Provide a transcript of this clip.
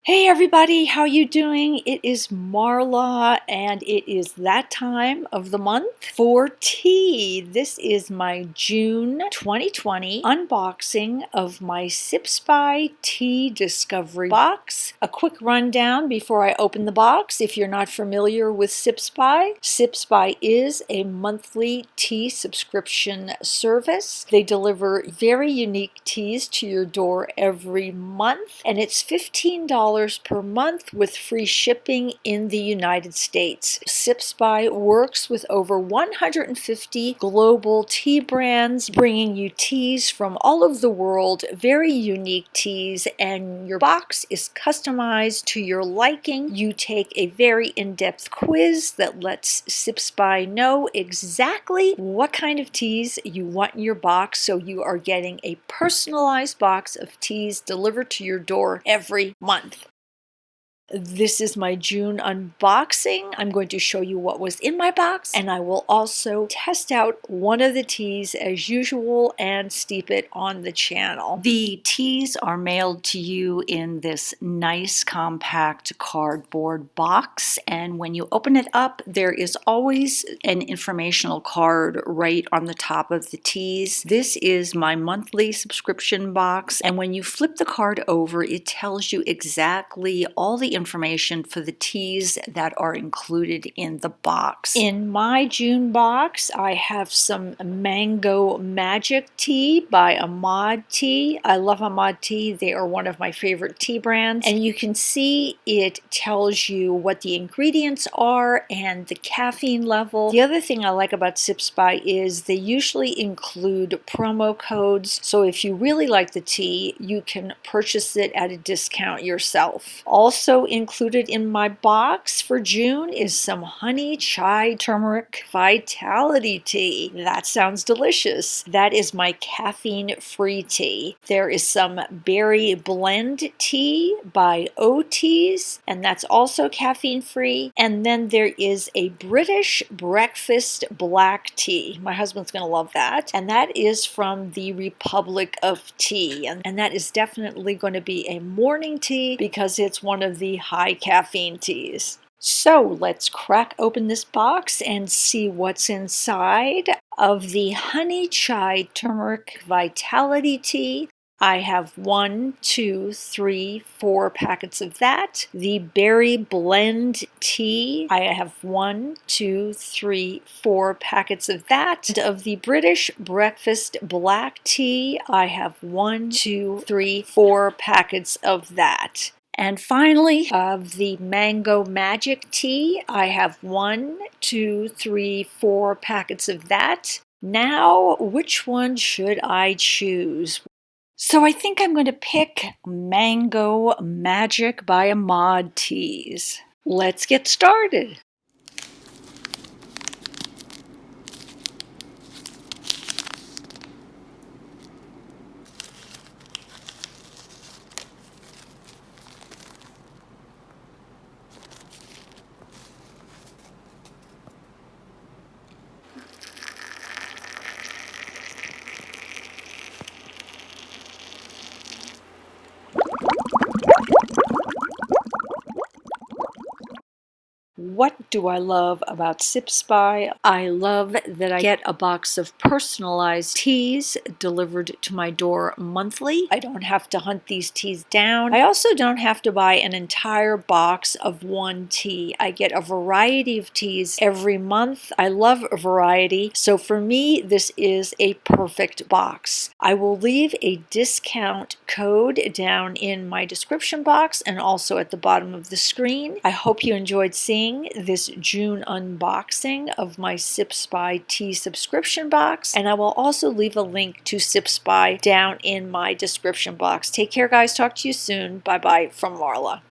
Hey everybody, how you doing? It is Marla and it is that time of the month for tea. This is my June 2020 unboxing of my Sips by Tea Discovery box. A quick rundown before I open the box. If you're not familiar with Sips by is a monthly tea subscription service. They deliver very unique teas to your door every month, and it's $15 per month with free shipping in the United States. Sips by works with over 150 global tea brands, bringing you teas from all over the world, very unique teas, and your box is customized to your liking. You take a very in-depth quiz that lets Sips by know exactly what kind of teas you want in your box, so you are getting a personalized box of teas delivered to your door every month. This is my June unboxing. I'm going to show you what was in my box, and I will also test out one of the teas as usual and steep it on the channel. The teas are mailed to you in this nice compact cardboard box, and when you open it up, there is always an informational card right on the top of the teas. This is my monthly subscription box, and when you flip the card over, it tells you exactly all the information for the teas that are included in the box. In my June box, I have some Mango Magic tea by Ahmad Tea. I love Ahmad Tea. They are one of my favorite tea brands, and you can see it tells you what the ingredients are and the caffeine level. The other thing I like about Sips by is they usually include promo codes, so if you really like the tea, you can purchase it at a discount yourself. Also included in my box for June is some honey chai turmeric vitality tea. That sounds delicious. That is my caffeine-free tea. There is some berry blend tea by Oteas, and that's also caffeine-free. And then there is a British breakfast black tea. My husband's gonna love that. And that is from the Republic of Tea. And that is definitely going to be a morning tea because it's one of the high caffeine teas. So let's crack open this box and see what's inside of the honey chai turmeric vitality tea. I have 1, 2, 3, 4 packets of that. The berry blend tea, I have 1, 2, 3, 4 packets of that. Of the British breakfast black tea, I have 1, 2, 3, 4 packets of that. And finally, of the Mango Magic tea, I have 1, 2, 3, 4 packets of that. Now, which one should I choose? So I think I'm going to pick Mango Magic by Ahmad Teas. Let's get started. What do I love about Sips by? I love that I get a box of personalized teas delivered to my door monthly. I don't have to hunt these teas down. I also don't have to buy an entire box of one tea. I get a variety of teas every month. I love variety, so for me, this is a perfect box. I will leave a discount code down in my description box and also at the bottom of the screen. I hope you enjoyed seeing this June unboxing of my Sips by Tea subscription box, and I will also leave a link to Sips by down in my description box. Take care, guys. Talk to you soon. Bye-bye from Marla.